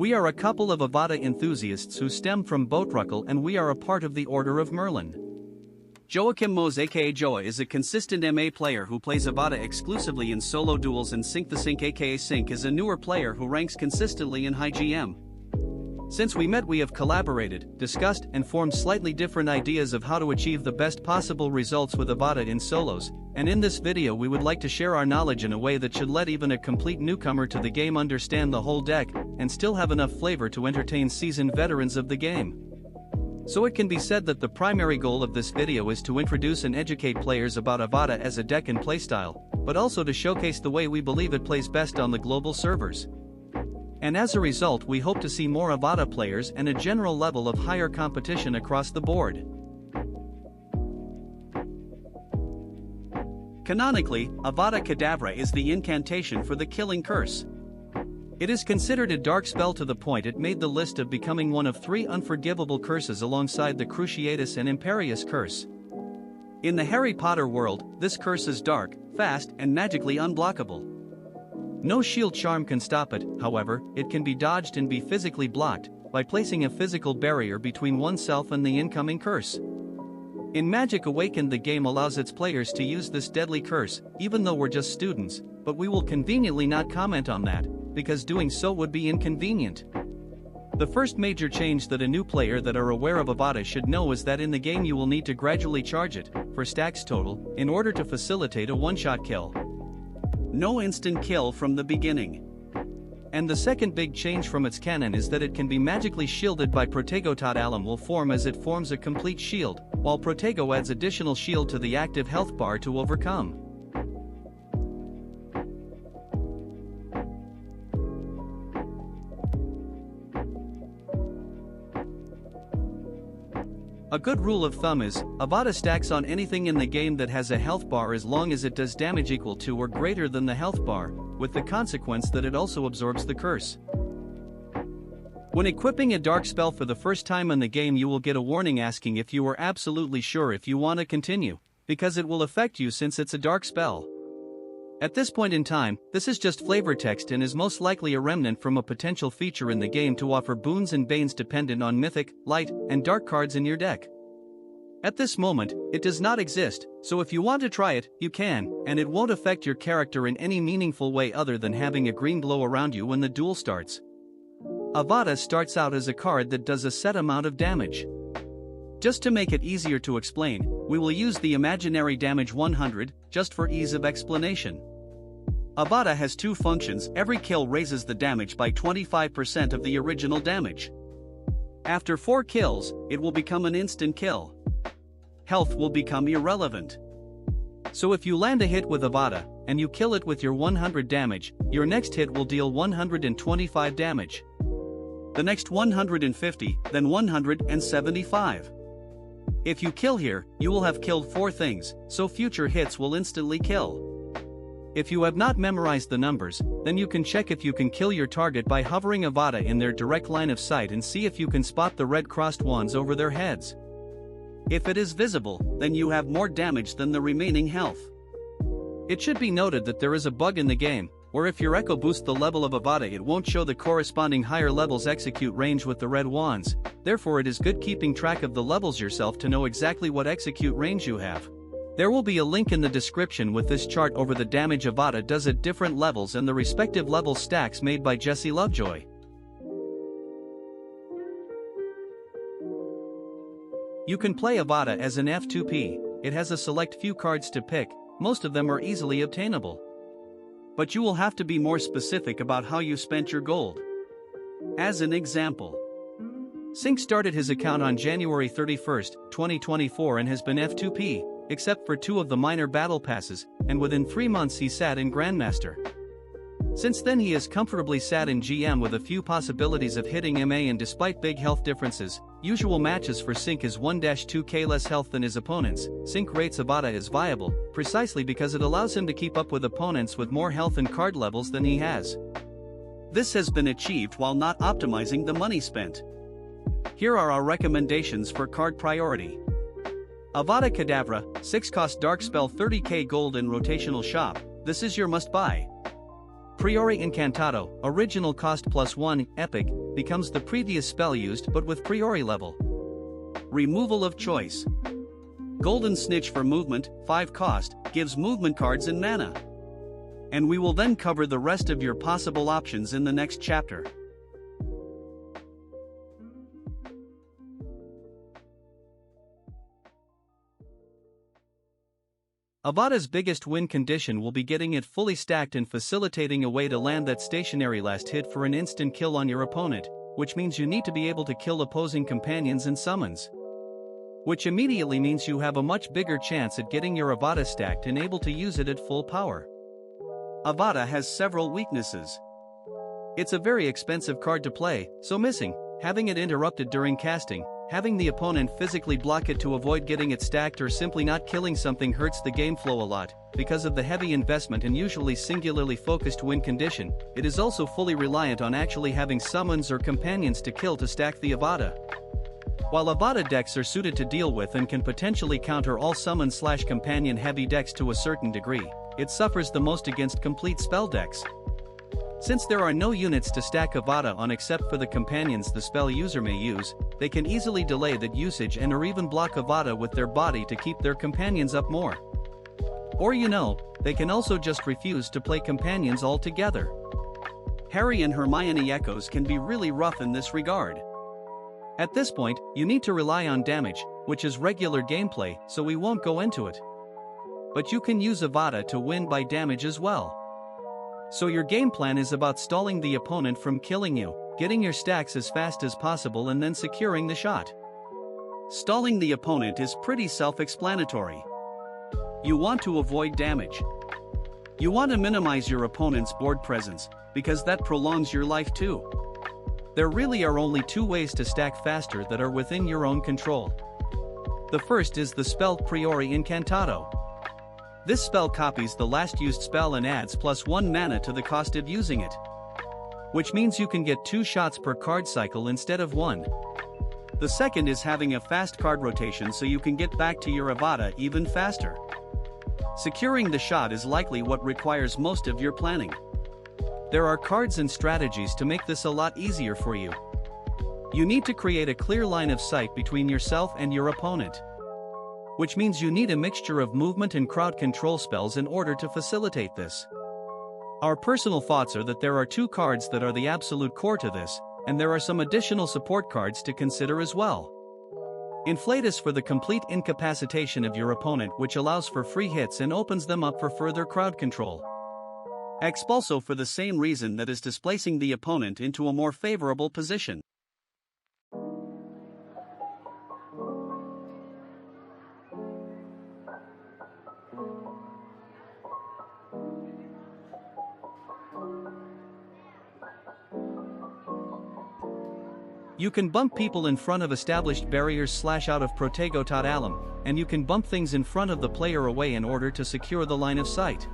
We are a couple of Avada enthusiasts who stem from Boatruckle, and we are a part of the Order of Merlin. Joachim Mose aka Joa is a consistent MA player who plays Avada exclusively in solo duels, and SinkTheSink aka Sink is a newer player who ranks consistently in high GM. Since we met, we have collaborated, discussed, and formed slightly different ideas of how to achieve the best possible results with Avada in solos, and in this video we would like to share our knowledge in a way that should let even a complete newcomer to the game understand the whole deck, and still have enough flavor to entertain seasoned veterans of the game. So it can be said that the primary goal of this video is to introduce and educate players about Avada as a deck and playstyle, but also to showcase the way we believe it plays best on the global servers. And as a result, we hope to see more Avada players and a general level of higher competition across the board. Canonically, Avada Kedavra is the incantation for the killing curse. It is considered a dark spell to the point it made the list of becoming one of 3 unforgivable curses alongside the Cruciatus and Imperious curse. In the Harry Potter world, this curse is dark, fast, and magically unblockable. No shield charm can stop it. However, it can be dodged and be physically blocked by placing a physical barrier between oneself and the incoming curse. In Magic Awakened, the game allows its players to use this deadly curse, even though we're just students, but we will conveniently not comment on that, because doing so would be inconvenient. The first major change that a new player that are aware of Avada should know is that in the game you will need to gradually charge it, for stacks total, in order to facilitate a one-shot kill. No instant kill from the beginning. And the second big change from its canon is that it can be magically shielded by Protego. Alum will form as it forms a complete shield, while Protego adds additional shield to the active health bar to overcome. A good rule of thumb is, Avada stacks on anything in the game that has a health bar as long as it does damage equal to or greater than the health bar, with the consequence that it also absorbs the curse. When equipping a dark spell for the first time in the game, you will get a warning asking if you are absolutely sure if you want to continue, because it will affect you since it's a dark spell. At this point in time, this is just flavor text and is most likely a remnant from a potential feature in the game to offer boons and banes dependent on mythic, light, and dark cards in your deck. At this moment, it does not exist, so if you want to try it, you can, and it won't affect your character in any meaningful way other than having a green glow around you when the duel starts. Avada starts out as a card that does a set amount of damage. Just to make it easier to explain, we will use the imaginary damage 100, just for ease of explanation. Avada has 2 functions. Every kill raises the damage by 25% of the original damage. After 4 kills, it will become an instant kill. Health will become irrelevant. So if you land a hit with Avada, and you kill it with your 100 damage, your next hit will deal 125 damage. The next 150, then 175. If you kill here, you will have killed 4 things, so future hits will instantly kill. If you have not memorized the numbers, then you can check if you can kill your target by hovering Avada in their direct line of sight and see if you can spot the red crossed wands over their heads. If it is visible, then you have more damage than the remaining health. It should be noted that there is a bug in the game, where if your echo boosts the level of Avada, it won't show the corresponding higher levels execute range with the red wands. Therefore it is good keeping track of the levels yourself to know exactly what execute range you have. There will be a link in the description with this chart over the damage Avada does at different levels and the respective level stacks made by JesseLoveJoy. You can play Avada as an F2P. It has a select few cards to pick, most of them are easily obtainable. But you will have to be more specific about how you spent your gold. As an example, Sink started his account on January 31st, 2024 and has been F2P, except for 2 of the minor battle passes, and within 3 months he sat in Grandmaster. Since then he has comfortably sat in GM with a few possibilities of hitting MA, and despite big health differences, usual matches for Sink is 1-2k less health than his opponents. Sink rates Avada as viable, precisely because it allows him to keep up with opponents with more health and card levels than he has. This has been achieved while not optimizing the money spent. Here are our recommendations for card priority. Avada Kedavra, 6 cost dark spell, 30k gold in rotational shop. This is your must buy. Priori Incantado, original cost +1, epic, becomes the previous spell used but with priori level. Removal of choice. Golden Snitch for movement, 5 cost, gives movement cards and mana. And we will then cover the rest of your possible options in the next chapter. Avada's biggest win condition will be getting it fully stacked and facilitating a way to land that stationary last hit for an instant kill on your opponent, which means you need to be able to kill opposing companions and summons. Which immediately means you have a much bigger chance at getting your Avada stacked and able to use it at full power. Avada has several weaknesses. It's a very expensive card to play, so missing, having it interrupted during casting, having the opponent physically block it to avoid getting it stacked, or simply not killing something hurts the game flow a lot. Because of the heavy investment and usually singularly focused win condition, it is also fully reliant on actually having summons or companions to kill to stack the Avada. While Avada decks are suited to deal with and can potentially counter all summon/companion heavy decks to a certain degree, it suffers the most against complete spell decks. Since there are no units to stack Avada on except for the companions the spell user may use, they can easily delay that usage and or even block Avada with their body to keep their companions up more. Or they can also just refuse to play companions altogether. Harry and Hermione echoes can be really rough in this regard. At this point, you need to rely on damage, which is regular gameplay, so we won't go into it. But you can use Avada to win by damage as well. So your game plan is about stalling the opponent from killing you, getting your stacks as fast as possible and then securing the shot. Stalling the opponent is pretty self-explanatory. You want to avoid damage. You want to minimize your opponent's board presence, because that prolongs your life too. There really are only 2 ways to stack faster that are within your own control. The first is the spell Priori Incantado. This spell copies the last used spell and adds +1 mana to the cost of using it. Which means you can get 2 shots per card cycle instead of 1. The second is having a fast card rotation so you can get back to your Avada even faster. Securing the shot is likely what requires most of your planning. There are cards and strategies to make this a lot easier for you. You need to create a clear line of sight between yourself and your opponent. Which means you need a mixture of movement and crowd control spells in order to facilitate this. Our personal thoughts are that there are 2 cards that are the absolute core to this, and there are some additional support cards to consider as well. Inflatus for the complete incapacitation of your opponent, which allows for free hits and opens them up for further crowd control. Expulso for the same reason, that is displacing the opponent into a more favorable position. You can bump people in front of established barriers / out of Protego tot alum, and you can bump things in front of the player away in order to secure the line of sight.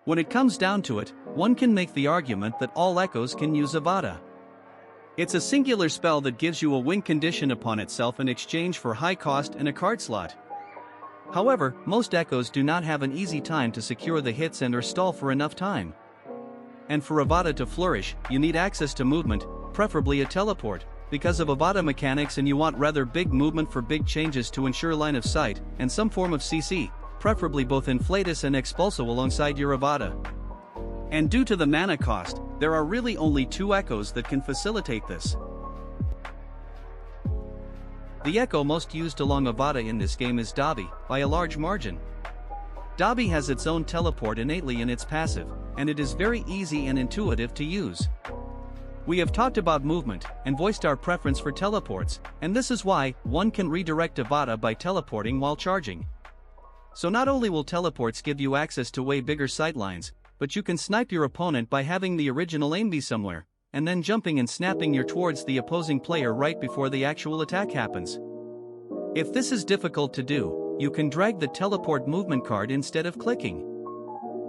When it comes down to it, one can make the argument that all echoes can use Avada. It's a singular spell that gives you a win condition upon itself in exchange for high cost and a card slot. However, most echoes do not have an easy time to secure the hits and or stall for enough time. And for Avada to flourish, you need access to movement, preferably a teleport, because of Avada mechanics, and you want rather big movement for big changes to ensure line of sight, and some form of CC, preferably both Inflatus and Expulso alongside your Avada. And due to the mana cost, there are really only 2 echoes that can facilitate this. The echo most used along Avada in this game is Dobby, by a large margin. Dobby has its own teleport innately in its passive, and it is very easy and intuitive to use. We have talked about movement, and voiced our preference for teleports, and this is why one can redirect Avada by teleporting while charging. So not only will teleports give you access to way bigger sightlines, but you can snipe your opponent by having the original aim be somewhere, and then jumping and snapping your towards the opposing player right before the actual attack happens. If this is difficult to do, you can drag the teleport movement card instead of clicking.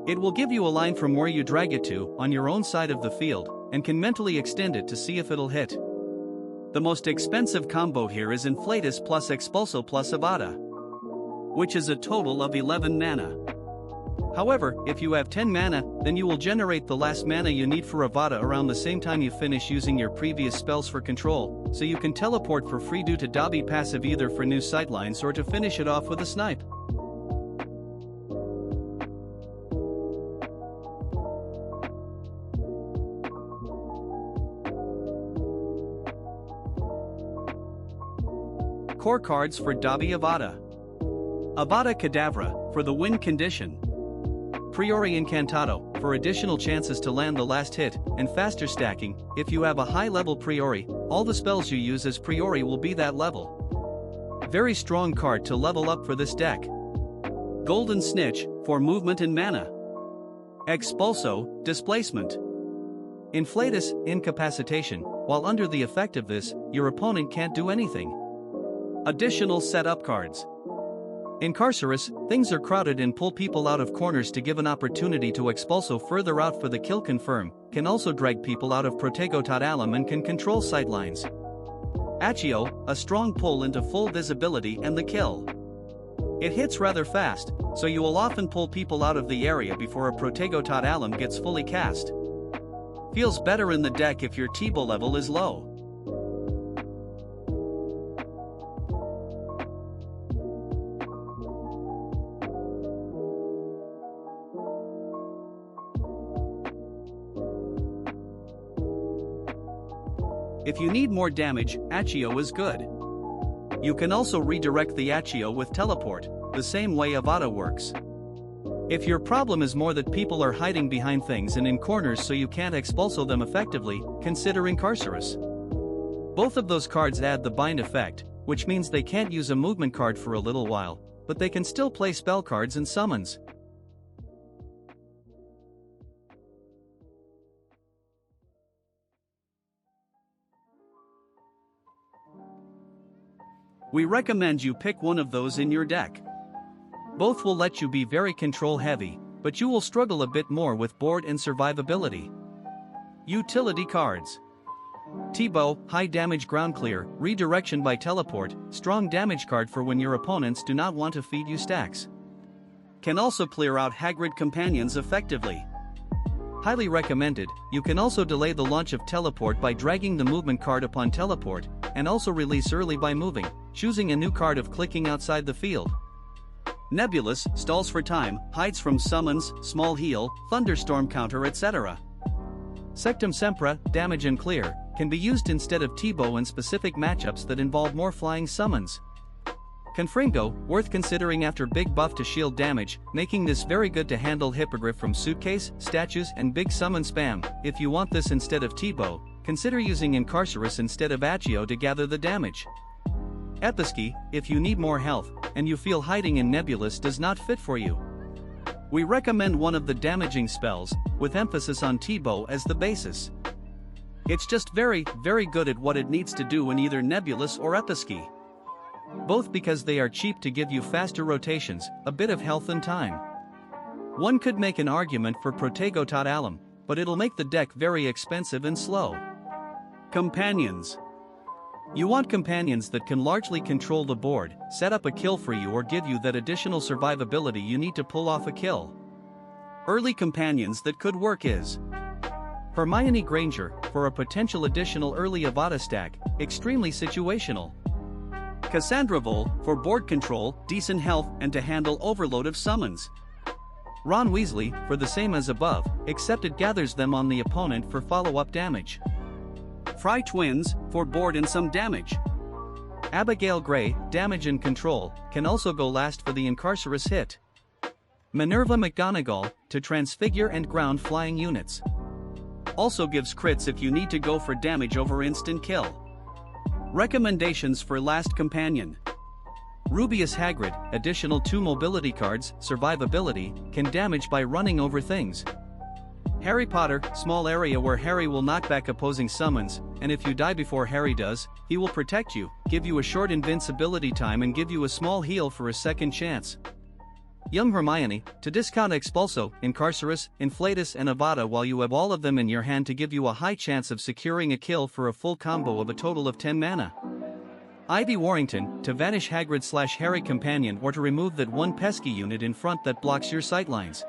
It will give you a line from where you drag it to, on your own side of the field, and can mentally extend it to see if it'll hit. The most expensive combo here is Inflatus plus Expulso plus Avada, which is a total of 11 mana. However, if you have 10 mana, then you will generate the last mana you need for Avada around the same time you finish using your previous spells for control, so you can teleport for free due to Dobby passive either for new sightlines or to finish it off with a snipe. Core cards for Tebo-Avada. Avada Kedavra, for the win condition. Priori Incantado, for additional chances to land the last hit, and faster stacking. If you have a high level Priori, all the spells you use as Priori will be that level. Very strong card to level up for this deck. Golden Snitch, for movement and mana. Expulso, displacement. Inflatus, incapacitation. While under the effect of this, your opponent can't do anything. Additional setup cards. Incarcerous, things are crowded and pull people out of corners to give an opportunity to Expulso further out for the kill confirm, can also drag people out of Protego Totalum and can control sidelines. Accio, a strong pull into full visibility and the kill. It hits rather fast, so you will often pull people out of the area before a Protego Totalum gets fully cast. Feels better in the deck if your Tebo level is low. If you need more damage, Accio is good. You can also redirect the Accio with teleport, the same way Avada works. If your problem is more that people are hiding behind things and in corners so you can't Expulso them effectively, consider Incarcerous. Both of those cards add the bind effect, which means they can't use a movement card for a little while, but they can still play spell cards and summons. We recommend you pick one of those in your deck. Both will let you be very control heavy, but you will struggle a bit more with board and survivability. Utility cards. Tebo, high damage ground clear, redirection by teleport, strong damage card for when your opponents do not want to feed you stacks. Can also clear out Hagrid companions effectively. Highly recommended. You can also delay the launch of teleport by dragging the movement card upon teleport, and also release early by moving, choosing a new card of clicking outside the field. Nebulous, stalls for time, hides from summons, small heal, thunderstorm counter etc. Sectum Sempra, damage and clear, can be used instead of Tebo in specific matchups that involve more flying summons. Confringo, worth considering after big buff to shield damage, making this very good to handle Hippogriff from suitcase, statues and big summon spam. If you want this instead of Tebo, consider using Incarcerous instead of Accio to gather the damage. Episki, if you need more health, and you feel hiding in Nebulous does not fit for you. We recommend one of the damaging spells, with emphasis on Tebo as the basis. It's just very, very good at what it needs to do in either Nebulous or Episki. Both because they are cheap to give you faster rotations, a bit of health and time. One could make an argument for Protego Totalum, but it'll make the deck very expensive and slow. Companions. You want companions that can largely control the board, set up a kill for you or give you that additional survivability you need to pull off a kill. Early companions that could work is Hermione Granger, for a potential additional early Avada stack, extremely situational. Cassandra Vol, for board control, decent health and to handle overload of summons. Ron Weasley, for the same as above, except it gathers them on the opponent for follow-up damage. Fry Twins, for board and some damage. Abigail Gray, damage and control, can also go last for the Incarcerous hit. Minerva McGonagall, to transfigure and ground flying units. Also gives crits if you need to go for damage over instant kill. Recommendations for last companion. Rubius Hagrid, additional 2 mobility cards, survivability, can damage by running over things. Harry Potter, small area where Harry will knock back opposing summons, and if you die before Harry does, he will protect you, give you a short invincibility time and give you a small heal for a second chance. Young Hermione, to discount Expulso, Incarcerous, Inflatus and Avada while you have all of them in your hand to give you a high chance of securing a kill for a full combo of a total of 10 mana. Ivy Warrington, to vanish Hagrid/Harry Companion or to remove that one pesky unit in front that blocks your sightlines.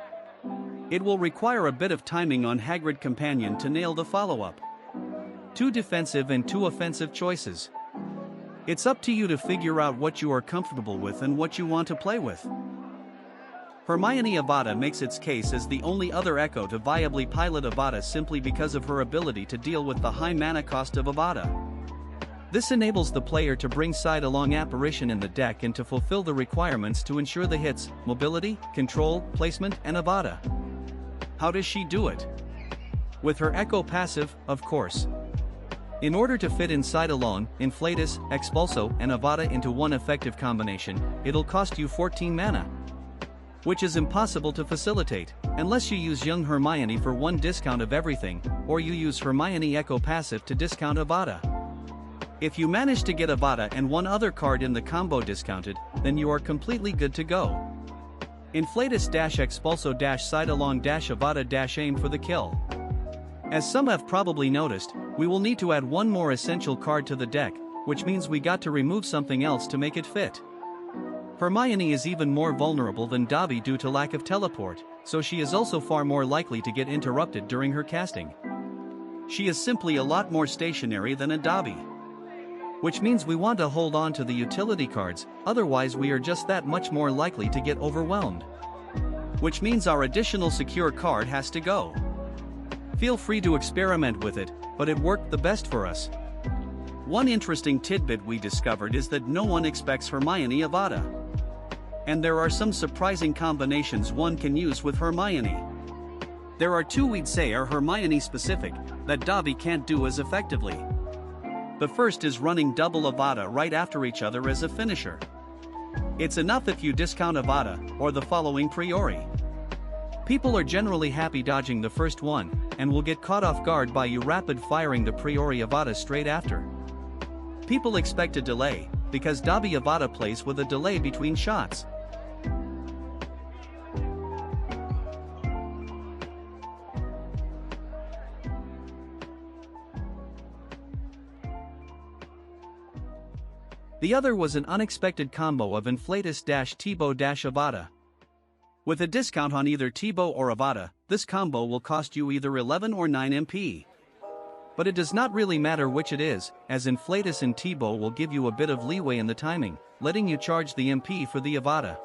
It will require a bit of timing on Hagrid Companion to nail the follow-up. 2 defensive and 2 offensive choices. It's up to you to figure out what you are comfortable with and what you want to play with. Hermione Avada makes its case as the only other Echo to viably pilot Avada simply because of her ability to deal with the high mana cost of Avada. This enables the player to bring side-along Apparition in the deck and to fulfill the requirements to ensure the hits, mobility, control, placement, and Avada. How does she do it? With her Echo passive, of course. In order to fit inside alone, Inflatus, Expulso, and Avada into one effective combination, it'll cost you 14 mana. Which is impossible to facilitate, unless you use young Hermione for one discount of everything, or you use Hermione Echo passive to discount Avada. If you manage to get Avada and one other card in the combo discounted, then you are completely good to go. Inflatus-Expulso-Side-Along-Avada-Aim for the kill. As some have probably noticed, we will need to add one more essential card to the deck, which means we got to remove something else to make it fit. Hermione is even more vulnerable than Dobby due to lack of teleport, so she is also far more likely to get interrupted during her casting. She is simply a lot more stationary than a Dobby. Which means we want to hold on to the utility cards, otherwise we are just that much more likely to get overwhelmed. Which means our additional secure card has to go. Feel free to experiment with it, but it worked the best for us. One interesting tidbit we discovered is that no one expects Hermione Avada. And there are some surprising combinations one can use with Hermione. There are 2 we'd say are Hermione specific, that Dobby can't do as effectively. The first is running double Avada right after each other as a finisher. It's enough if you discount Avada, or the following priori. People are generally happy dodging the first one, and will get caught off guard by you rapid firing the priori Avada straight after. People expect a delay, because Dobby Avada plays with a delay between shots. The other was an unexpected combo of Inflatus-Tebo-Avada. With a discount on either Tebo or Avada, this combo will cost you either 11 or 9 MP. But it does not really matter which it is, as Inflatus and Tebo will give you a bit of leeway in the timing, letting you charge the MP for the Avada.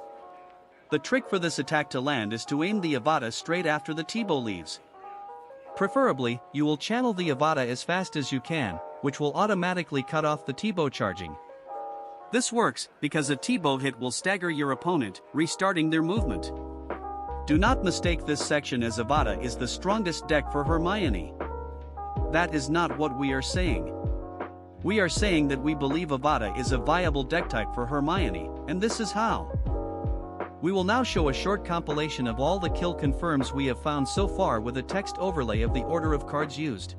The trick for this attack to land is to aim the Avada straight after the Tebo leaves. Preferably, you will channel the Avada as fast as you can, which will automatically cut off the Tebo charging. This works because a Tebo hit will stagger your opponent, restarting their movement. Do not mistake this section as Avada is the strongest deck for Hermione. That is not what we are saying. We are saying that we believe Avada is a viable deck type for Hermione, and this is how. We will now show a short compilation of all the kill confirms we have found so far with a text overlay of the order of cards used.